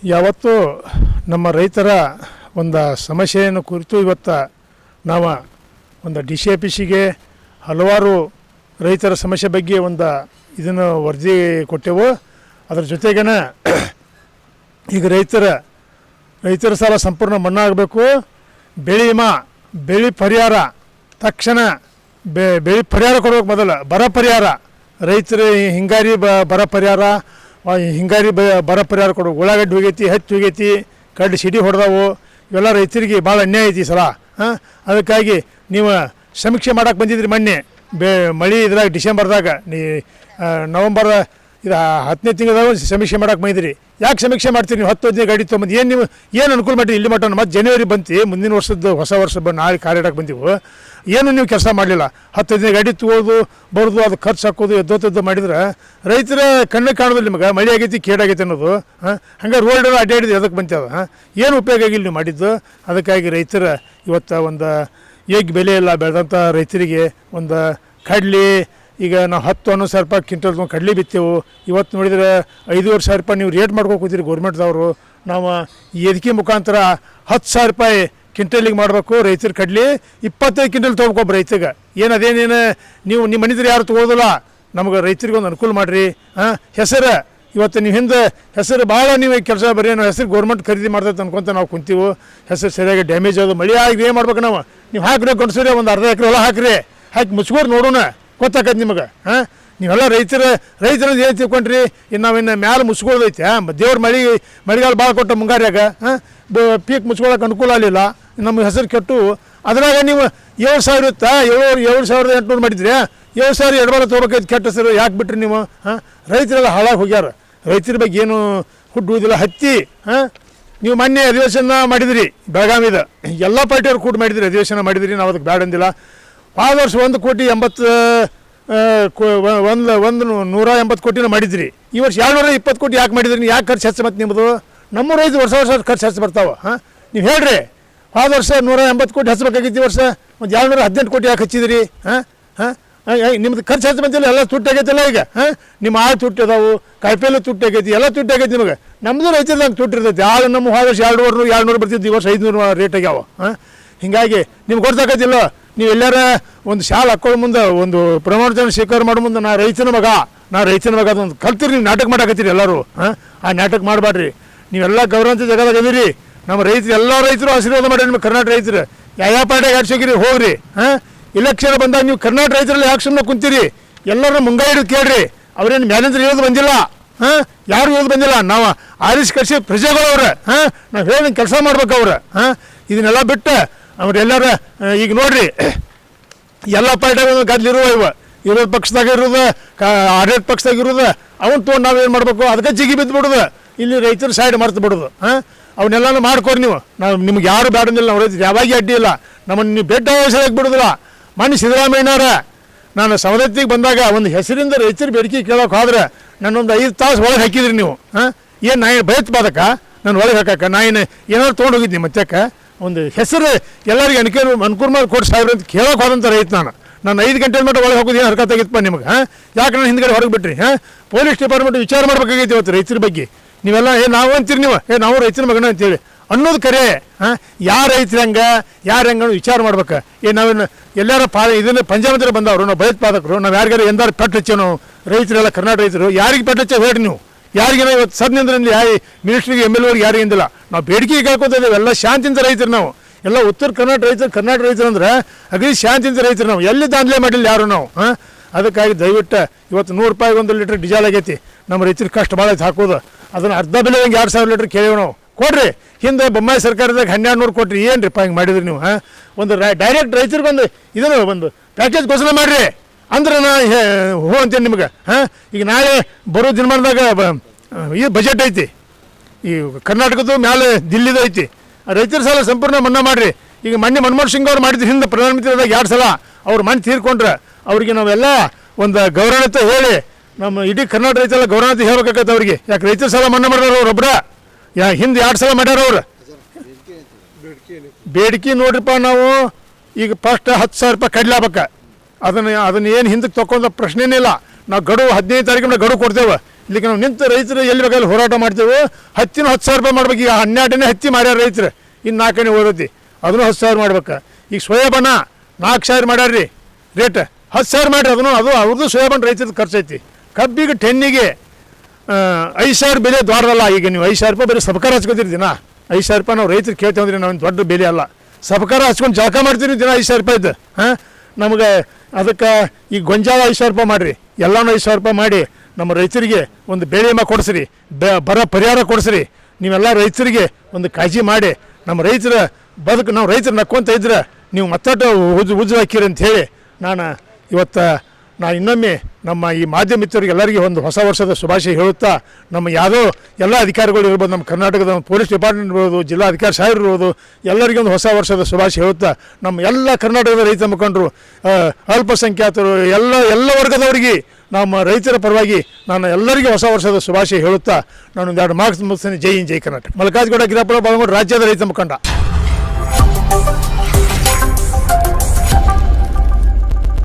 ಯಾವತ್ತೂ ನಮ್ಮ ರೈತರ ಒಂದು ಸಮಸ್ಯೆಯನ್ನು ಕುರಿತು ಇವತ್ತು ನಾವು ಒಂದು ಡಿ ಸಿ ಆಫೀಸಿಗೆ ಹಲವಾರು ರೈತರ ಸಮಸ್ಯೆ ಬಗ್ಗೆ ಒಂದು ಇದನ್ನು ವರದಿ ಕೊಟ್ಟೆವು. ಅದರ ಜೊತೆಗೇನೆ ಈಗ ರೈತರ ಸಾಲ ಸಂಪೂರ್ಣ ಮನ್ನಾ ಆಗಬೇಕು. ಬೆಳೆ ಪರಿಹಾರ ತಕ್ಷಣ ಬೆಳೆ ಪರಿಹಾರ ಕೊಡ್ಬೇಕು. ಮೊದಲು ಬರ ಪರಿಹಾರ, ರೈತರು ಹಿಂಗಾರಿ ಬರ ಪರಿಹಾರ, ಹಿಂಗಾರಿ ಬರ ಪರಿಹಾರ ಕೊಡ್ಬೇಕು. ಉಳ್ಳಾಗಡ್ಡಿ ಹೋಗೈತಿ, ಹತ್ತಿ ಹೋಗೈತಿ, ಕಡ್ಡಿ ಸಿಡಿ ಹೊಡೆದವು. ಇವೆಲ್ಲ ರೈತರಿಗೆ ಭಾಳ ಅನ್ಯಾಯ ಐತಿ ಸಲ. ಅದಕ್ಕಾಗಿ ನೀವು ಸಮೀಕ್ಷೆ ಮಾಡೋಕೆ ಬಂದಿದ್ರಿ ಮೊನ್ನೆ ಮಳೆ ಇದ್ರಾಗ ಡಿಸೆಂಬರ್ದಾಗ ನವಂಬರ್ ಇದು 10ನೇ ತಿಂಗಳದಾಗ ಸಮೀಕ್ಷೆ ಮಾಡೋಕೆ ಬಂದಿದ್ರಿ. ಯಾಕೆ ಸಮೀಕ್ಷೆ ಮಾಡ್ತೀರಿ ನೀವು? 10-15 ಗಾಡಿ ತೊಗೊಂಬಂದು ಏನು ಅನುಕೂಲ ಮಾಡಿ ಇಲ್ಲಿ ಮಟ್ಟ ಮತ್ತು ಜನವರಿ ಬಂತು, ಮುಂದಿನ ವರ್ಷದ ಹೊಸ ವರ್ಷ ನಾಳೆ ಕಾರ್ಯಾಡಕ್ಕೆ ಬಂದೀವು. ಏನು ನೀವು ಕೆಲಸ ಮಾಡಲಿಲ್ಲ. 10-15 ಗಾಡಿ ತೊಗೊಳೋದು ಬರೋದು, ಅದು ಖರ್ಚು ಹಾಕೋದು ಎದ್ದೋತದ್ದು ಮಾಡಿದ್ರೆ ರೈತರ ಕಣ್ಣು ಕಾಣೋದಿಲ್ಲ ನಿಮಗೆ. ಮಳೆ ಆಗೈತಿ ಕೇಡಾಗೈತಿ ಅನ್ನೋದು. ಹಂಗೆ ರೋಡ್ ಅಡ್ಡಾಡಿದ್ದು ಅದಕ್ಕೆ ಬಂತದ. ಏನು ಉಪಯೋಗ ಆಗಿಲ್ಲ ನೀವು ಮಾಡಿದ್ದು. ಅದಕ್ಕಾಗಿ ರೈತರ ಇವತ್ತು ಒಂದು ಹೇಗೆ ಬೆಲೆ ಇಲ್ಲ ಬೆಳೆದಂಥ ರೈತರಿಗೆ ಒಂದು ಕಡ್ಲಿ ಈಗ ನಾವು 10-11 ರೂಪಾಯಿ ಕ್ವಿಂಟಲ್ ಕಡ್ಲಿ ಬಿತ್ತೇವು. ಇವತ್ತು ನೋಡಿದರೆ 5,000 ರೂಪಾಯಿ ನೀವು ರೇಟ್ ಮಾಡ್ಕೊಂಡು ಕೂತೀರಿ ಗೌರ್ಮೆಂಟ್ದವರು. ನಾವು ಎದಕ್ಕೆ ಮುಖಾಂತರ 10,000 ರೂಪಾಯಿ ಕ್ವಿಂಟಲಿಗೆ ಮಾಡಬೇಕು. ರೈತರ ಕಡ್ಲಿ 25 ಕ್ವಿಂಟಲ್ ತೊಗೊಬೇಕು ರೈತಗೆ. ಅದೇನೇನು ನೀವು ನಿಮ್ಮ ಮನಿದ್ರೆ ಯಾರು ತೊಗೊಳೋದಿಲ್ಲ. ನಮ್ಗೆ ರೈತರಿಗೆ ಒಂದು ಅನುಕೂಲ ಮಾಡಿರಿ. ಹೆಸರು ಇವತ್ತು ನೀವು ಹಿಂದೆ ಹೆಸರು ಭಾಳ ನೀವು ಕೆಲಸ ಬರೀ ನಾವು ಹೆಸರು ಗೌರ್ಮೆಂಟ್ ಖರೀದಿ ಮಾಡ್ತೈತೆ ಅನ್ಕೊಂತ ನಾವು ಕುಂತೀವಿ. ಹೆಸರು ಸರಿಯಾಗಿ ಡ್ಯಾಮೇಜ್ ಅದು ಮಳೆ ಆಗಿ ಏನು ಮಾಡ್ಬೇಕು ನಾವು? ನೀವು ಹಾಕಿರಿ ಗಂಡಸರಿ ಒಂದು ಅರ್ಧ ಎಕರೆ ಹೊಲ ಹಾಕಿರಿ, ಹಾಕಿ ಮುಚ್ಕೋರು ನೋಡೋಣ, ಗೊತ್ತಾಕೈತೆ ನಿಮಗೆ. ನೀವೆಲ್ಲ ರೈತರು ಏನು ತಿಳ್ಕೊಂಡ್ರಿ? ನಾವಿನ್ನು ಮ್ಯಾಲೆ ಮುಚ್ಕೊಳ್ಳೋದೈತೆ. ದೇವ್ರ ಮಳೆಗಾಲ ಭಾಳ ಕೊಟ್ಟ ಮುಂಗಾರ್ಯಾಗ ಪೀಕ್ ಮುಚ್ಕೊಳ್ಳೋಕೆ ಅನುಕೂಲ ಆಗಲಿಲ್ಲ. ನಮ್ಮ ಹೆಸರು ಕೆಟ್ಟು ಅದ್ರಾಗ ನೀವು 7,000 ಇತ್ತಾ 7,800 ಮಾಡಿದ್ರಿ. 7,000 ಎಡಬಾರ ತೊಗೋಬೇಕೈತೆ ಕೆಟ್ಟ ಹೆಸರು ಯಾಕೆ ಬಿಟ್ರಿ ನೀವು? ರೈತರೆಲ್ಲ ಹಾಳಾಗಿ ಹೋಗ್ಯಾರ. ರೈತರ ಬಗ್ಗೆ ಏನು ಹುಟ್ಟುವುದಿಲ್ಲ. ಹತ್ತಿ ನೀವು ಮೊನ್ನೆ ಅಧಿವೇಶನ ಮಾಡಿದಿರಿ ಬೆಳಗಾವಿದ, ಎಲ್ಲ ಪಾರ್ಟಿಯವ್ರು ಕೂಡಿ ಮಾಡಿದಿರಿ, ಅಧಿವೇಶನ ಮಾಡಿದಿರಿ. ನಾವು ಅದಕ್ಕೆ ಬ್ಯಾಡ ಅಂದಿಲ್ಲ. ಆದ ವರ್ಷ 1,80 ಕೋಟಿನ ಮಾಡಿದ್ರಿ. ಈ ವರ್ಷ 220 ಕೋಟಿ ಯಾಕೆ ಮಾಡಿದ್ರಿ? ಯಾಕೆ ಖರ್ಚು ಹೆಚ್ಚು? ಮತ್ತು ನಿಮ್ಮದು ನಮ್ಮ ರೈತ ವರ್ಷ ಖರ್ಚು ಹೆಚ್ಚು ಬರ್ತಾವೆ. ನೀವು ಹೇಳ್ರಿ, ಆದ ವರ್ಷ 180 ಕೋಟಿ ಹಚ್ಚಬೇಕಾಗಿತ್ತು. ಈ ವರ್ಷ ಒಂದು 218 ಕೋಟಿ ಯಾಕೆ ಹಚ್ಚಿದಿರಿ? ನಿಮ್ದು ಖರ್ಚು ಹೆಚ್ಚು ಬಂದಿಲ್ಲ, ಎಲ್ಲ ತುಟ್ಟಾಗೈತಿಲ್ಲ. ಈಗ ನಿಮ್ಮ ಆಳು ತುಟ್ಟಿ ಅದಾವು, ಕಾಯಿಪಲ್ಲೆ ತುಟ್ಟಾಗೈತಿ, ಎಲ್ಲ ತುಟ್ಟಾಗೈತಿ ನಿಮಗೆ. ನಮ್ಮದು ರೈತರದಂಗೆ ತುಟ್ಟಿರ್ತೈತಿ. ಆಳು ನಮ್ಮ ಹೋದ ವರ್ಷ 200 ಬರ್ತಿದ್ದು, ಈ ವರ್ಷ 500 ರೇಟ್ ಆಗ್ಯಾವ. ಹೀಗಾಗಿ ನಿಮ್ಗೆ ಗೊತ್ತಾಗತ್ತಿಲ್ಲ. ನೀವು ಎಲ್ಲಾರ ಒಂದು ಶಾಲೆ ಹಾಕೊಳ್ಳೋ ಮುಂದೆ, ಒಂದು ಪ್ರಮಾಣ ಸ್ವೀಕಾರ ಮಾಡೋ ಮುಂದೆ ನಾ ರೈತನ ಮಗ ಅದೊಂದು ಕಲ್ತಿರಿ. ನೀವು ನಾಟಕ ಮಾಡಾಕತ್ತೀರಿ ಎಲ್ಲರೂ. ಆ ನಾಟಕ ಮಾಡಬೇಡ್ರಿ. ನೀವೆಲ್ಲ ಗೌರವಂತ ಜಗದಾಗ ಅದೀರಿ. ನಮ್ಮ ರೈತರು ಎಲ್ಲ ರೈತರು ಆಶೀರ್ವಾದ ಮಾಡಿ ನಿಮಗೆ. ಕರ್ನಾಟಕ ರೈತರು ಯಾವ ಪಾರ್ಟಿಯಾಗ ಆಡ್ಸೋಗಿರಿ ಹೋಗ್ರಿ. ಇಲೆಕ್ಷನ್ ಬಂದಾಗ ನೀವು ಕರ್ನಾಟಕ ರೈತರಲ್ಲಿ ಯಾಕೆ ಸುಮ್ಮನೆ ಕುಂತೀರಿ? ಎಲ್ಲರೂ ಮುಂಗಾಯಿ ಹಿಡಿದು ಕೇಳ್ರಿ. ಅವ್ರೇನು ಮ್ಯಾನೇಜರ್ ಹೇಳೋದು ಬಂದಿಲ್ಲ, ಯಾರು ಹೇಳೋದು ಬಂದಿಲ್ಲ. ನಾವು ಆರಿಸಿ ಕಳಿಸಿ ಪ್ರಜೆಗಳು ಅವ್ರೆ. ನಾವು ಹೇಳಿ ಕೆಲಸ ಮಾಡ್ಬೇಕು ಅವ್ರೆ. ಇದನ್ನೆಲ್ಲ ಬಿಟ್ಟು ಅವ್ರೆಲ್ಲರ ಈಗ ನೋಡ್ರಿ, ಎಲ್ಲ ಪಾರ್ಟಿಯಾಗ ಗದ್ಲಿರುವ ವಿರೋಧ ಪಕ್ಷದಾಗ ಇರೋದು, ಆಡಳಿತ ಪಕ್ಷದಾಗ ಇರೋದು, ಅವನು ತೊಗೊಂಡು ನಾವೇನು ಮಾಡಬೇಕು? ಅದಕ್ಕೆ ಜಿಗಿ ಬಿದ್ದು ಬಿಡೋದು. ಇಲ್ಲಿ ರೈತರು ಸೈಡ್ ಮರ್ತು ಬಿಡೋದು. ಅವನ್ನೆಲ್ಲನೂ ಮಾಡ್ಕೊರಿ ನೀವು. ನಾವು ನಿಮ್ಗೆ ಯಾರು ಬೇಡಂದಿಲ್ಲ. ನಾವು ರೈತರು ಯಾವಾಗ ಅಡ್ಡಿ ಇಲ್ಲ. ನಮ್ಮನ್ನು ನೀವು ಬೆಟ್ಟ ವ್ಯವಸಾಯಕ್ಕೆ ಬಿಡೋದಿಲ್ಲ. ಮೊನ್ನೆ ಸಿದ್ದರಾಮಯ್ಯನವರ ನಾನು ಸವದತ್ತಿಗೆ ಬಂದಾಗ ಒಂದು ಹೆಸರಿಂದ ರೈತರ ಬೇಡಿಕೆ ಕೇಳೋಕೆ ಹೋದ್ರೆ ನನ್ನೊಂದು 5 ತಾಸು ಒಳಗೆ ಹಾಕಿದ್ರಿ ನೀವು. ಏನು ನಾ ಏನು ಭಯತ್ ಬಾದಕ ನಾನು ಒಳಗೆ ಹಾಕಕ್ಕೆ ನಾ ಏನಾದ್ರು ತೊಗೊಂಡು ಹೋಗಿದ್ದೀನಿ. ಮತ್ತಕ್ಕೆ ಒಂದು ಹೆಸರು ಎಲ್ಲರಿಗೆ ಅನುಕೂಲ ಮಾಡಿ ಕೊಟ್ಟು ಸಾವಿರ ಅಂತ ಕೇಳೋಕೆ ಹೋದಂಥ ರೈತ ನಾನು 5 ಗಂಟೆ ಮಟ್ಟ ಒಳಗೆ ಹೋಗೋದು ಏನು ಹರ್ಕತ್ತಾಗಿತ್ತಪ್ಪ ನಿಮ್ಗೆ? ಯಾಕೆ ನಾನು ಹಿಂದ್ಗಡೆ ಹೊರಗೆ ಬಿಟ್ರಿ? ಪೊಲೀಸ್ ಡಿಪಾರ್ಟ್ಮೆಂಟ್ ವಿಚಾರ ಮಾಡ್ಬೇಕಾಗೈತಿ ಇವತ್ತು ರೈತರ ಬಗ್ಗೆ. ನೀವೆಲ್ಲ ನಾವು ಅಂತೀರಿ, ನೀವು ನಾವು ರೈತರ ಮಗನ ಅಂತೇಳಿ ಅನ್ನೋದು ಕರೆ. ಯಾರು ರೈತರು ಯಾರು ಹೆಂಗೆ ವಿಚಾರ ಮಾಡ್ಬೇಕು. ನಾವೇನು ಎಲ್ಲಾರ ಇದನ್ನು ಪಂಜಾಬಂದ್ರೆ ಬಂದವರು ನಾವು ಭಯೋತ್ಪಾದಕರು. ನಾವು ಯಾರಿಗಾರು ಎಂದಾರು ಪೆಟ್ಟು ಹಚ್ಚೋ ನಾವು ರೈತರೆಲ್ಲ ಕರ್ನಾಟಕ ರೈತರು ಯಾರಿಗೆ ಪೆಟ್ಟು ಹಚ್ಚೋ ಹೇಳ್ರಿ ನೀವು. ಯಾರಿಗೇನೋ ಇವತ್ತು ಸದ್ನಿಂದ್ರಲ್ಲಿ ಮಿನಿಸ್ಟ್ರಿಗೆ MLA ಯಾರಿಗಿಂದಿಲ್ಲ. ನಾವು ಬೇಡಿಕೆ ಕೇಳ್ಕೊತಿದ್ದೇವೆ. ಎಲ್ಲ ಶಾಂತಿಯಿಂದ ರೈತರು ನಾವು. ಎಲ್ಲ ಉತ್ತರ ಕರ್ನಾಟಕ ರೈತರು ಅಂದ್ರೆ ಅಗದಿ ಶಾಂತಿಯಿಂದ ರೈತರು ನಾವು. ಎಲ್ಲಿ ದಾಂಧಲೆ ಮಾಡಿಲ್ಲ ಯಾರು ನಾವು. ಅದಕ್ಕಾಗಿ ದಯವಿಟ್ಟು ಇವತ್ತು 100 ರೂಪಾಯಿಗೆ 1 ಲೀಟ್ರ್ ಡೀಸೆಲ್ ಆಗೈತಿ. ನಮ್ಮ ರೈತರಿಗೆ ಕಷ್ಟ ಭಾಳ ಐತೆ ಹಾಕೋದು. ಅದನ್ನು ಅರ್ಧ ಬೆಲೆ 2,000 ಲೀಟ್ರ್ ಕೇಳೇವು ನಾವು. ಕೊಡ್ರಿ. ಹಿಂದೆ ಬೊಮ್ಮಾಯಿ ಸರ್ಕಾರದಾಗ 1,200 ಕೊಟ್ರಿ. ಏನು ರೀ ಹಿಂಗೆ ಮಾಡಿದ್ರಿ ನೀವು? ಒಂದು ಡೈರೆಕ್ಟ್ ರೈತರಿಗೊಂದು ಇದನ್ನು ಒಂದು ಪ್ಯಾಕೇಜ್ ಘೋಷಣೆ ಮಾಡಿರಿ ಅಂದ್ರೆ ನಾ ಹೋ ಅಂತೇನೆ ನಿಮ್ಗೆ. ಈಗ ನಾಳೆ ಬರೋ ದಿನಮಾನದಾಗ ಈ ಬಜೆಟ್ ಐತಿ. ಈ ಕರ್ನಾಟಕದ್ದು ಮ್ಯಾಲೆ ದಿಲ್ಲಿದು ಐತಿ. ರೈತರ ಸಾಲ ಸಂಪೂರ್ಣ ಮನ್ನಾ ಮಾಡಿರಿ. ಈಗ ಮೊನ್ನೆ ಮನಮೋಹನ್ ಸಿಂಗ್ ಅವ್ರು ಮಾಡಿದ್ರು ಹಿಂದೆ ಪ್ರಧಾನಮಂತ್ರಿ ಆದಾಗ 2 ಸಲ ಅವ್ರು ಮನೆ ತೀರ್ಕೊಂಡ್ರೆ ಅವ್ರಿಗೆ ನಾವೆಲ್ಲ ಒಂದು ಗೌರವತೆ ಹೇಳಿ ನಮ್ಮ ಇಡೀ ಕರ್ನಾಟಕ ರೈತರೆಲ್ಲ ಗೌರವತೆ ಹೇಳ್ಬೇಕಾಗತ್ತೆ ಅವ್ರಿಗೆ. ಯಾಕೆ ರೈತರ ಸಾಲ ಮನ್ನಾ ಮಾಡ್ಯಾರ ಅವ್ರೊಬ್ಬರ? ಹಿಂದೆ 2 ಸಲ ಮಾಡ್ಯಾರ ಅವ್ರು. ಬೇಡಿಕೆ ನೋಡ್ರಿಪ್ಪ, ನಾವು ಈಗ ಫಸ್ಟ್ 10,000 ರೂಪಾಯಿ ಕಡ್ಲಾಬೇಕು. ಅದನ್ನು ಏನು ಹಿಂದಕ್ಕೆ ತೊಗೊಂಡ ಪ್ರಶ್ನೆನೇ ಇಲ್ಲ. ನಾವು ಗಡುವು 15 ತಾರೀಕಿನ ಗಡುವು ಕೊಡ್ತೇವೆ. ಇಲ್ಲಿಗೆ ನಾವು ನಿಂತು ರೈತರು ಎಲ್ಲಿ ಬೇಕಾದ್ರೆ ಹೋರಾಟ ಮಾಡ್ತೇವೆ. ಹತ್ತಿನ 10,000 ರೂಪಾಯಿ ಮಾಡ್ಬೇಕು. ಈಗ 12ನೇ ಹತ್ತಿ ಮಾಡ್ಯಾರ ರೈತರು, ಇನ್ನು 4ನೇ ಓದೈತಿ, ಅದನ್ನು 10,000 ಮಾಡ್ಬೇಕು. ಈಗ ಸೋಯಾಬನ 4,000 ಮಾಡ್ಯಾರ್ರಿ ರೇಟ್, 10,000 ಮಾಡಿರಿ. ಅದು ಅವ್ರದ್ದು ಸೋಯಾಬನ್ ರೈತರದ್ದು ಖರ್ಚು ಐತಿ. ಕಬ್ಬಿಗೆ ಟೆನ್ನಿಗೆ 5,000 ಬೆಲೆ ದೊಡ್ಡದಲ್ಲ. ಈಗ ನೀವು 5,000 ರೂಪಾಯಿ ಬರೀ ಸಬಕಾರ ಹಚ್ಕೊತೀರಿ ದಿನ. 5,000 ರೂಪಾಯಿ ನಾವು ರೈತರು ಕೇಳ್ತೇವೆ ಅಂದ್ರೆ ನಾವು ದೊಡ್ಡ ಬೆಲೆ ಅಲ್ಲ. ಸಬಕಾರ ಹಚ್ಕೊಂಡು ಜಳಕ ಮಾಡ್ತೀರಿ ದಿನ 5,000 ರೂಪಾಯಿದ್ದು. ಹಾಂ, ನಮಗೆ ಅದಕ್ಕೆ ಈಗ ಗೊಂಜಾಳ 5,000 ರೂಪಾಯಿ ಮಾಡಿರಿ, ಎಲ್ಲನೂ 5,000 ರೂಪಾಯಿ ಮಾಡಿ ನಮ್ಮ ರೈತರಿಗೆ ಒಂದು ಬೆಳೆ ವಿಮೆ ಕೊಡಿಸ್ರಿ, ಬರ ಪರಿಹಾರ ಕೊಡಿಸ್ರಿ. ನೀವೆಲ್ಲ ರೈತರಿಗೆ ಒಂದು ಕಾಳಜಿ ಮಾಡಿ ನಮ್ಮ ರೈತರ ಬದುಕು, ನಾವು ರೈತರು ನಕ್ಕೊಂತ ಇದ್ರೆ ನೀವು ಮತ್ತೊಟ್ಟು ಉಜ್ಜು ಹಾಕಿರಿ ಅಂತ ಹೇಳಿ ನಾನು ಇನ್ನೊಮ್ಮೆ ನಮ್ಮ ಈ ಮಾಧ್ಯಮ ಮಿತ್ರರಿಗೆ ಎಲ್ಲರಿಗೆ ಒಂದು ಹೊಸ ವರ್ಷದ ಶುಭಾಶಯ ಹೇಳುತ್ತಾ, ನಮ್ಮ ಯಾವುದೋ ಎಲ್ಲ ಅಧಿಕಾರಿಗಳು ಇರ್ಬೋದು, ನಮ್ಮ ಕರ್ನಾಟಕದ ಪೊಲೀಸ್ ಡಿಪಾರ್ಟ್ಮೆಂಟ್ ಇರ್ಬೋದು, ಜಿಲ್ಲಾಧಿಕಾರಿ ಸಾಹೇಬರು ಇರ್ಬೋದು, ಎಲ್ಲರಿಗೂ ಒಂದು ಹೊಸ ವರ್ಷದ ಶುಭಾಶಯ ಹೇಳುತ್ತಾ, ನಮ್ಮ ಎಲ್ಲ ಕರ್ನಾಟಕದ ರೈತ ಮುಖಂಡರು, ಅಲ್ಪಸಂಖ್ಯಾತರು, ಎಲ್ಲ ವರ್ಗದವರಿಗೆ ನಮ್ಮ ರೈತರ ಪರವಾಗಿ ನಾನು ಎಲ್ಲರಿಗೂ ಹೊಸ ವರ್ಷದ ಶುಭಾಶಯ ಹೇಳುತ್ತಾ ನಾನು 2 ಮಾರ್ಕ್ಸ್ ಮುಗಿಸ್ತೀನಿ. ಜೈ ಹಿಂದ್, ಜೈ ಕರ್ನಾಟಕ. ಮಲ್ಲಿಕಾರ್ಜುನ ಗಿರಿಯಪ್ಪ ಬಾಗಲಕೋಟೆ, ರಾಜ್ಯದ ರೈತ ಮುಖಂಡ.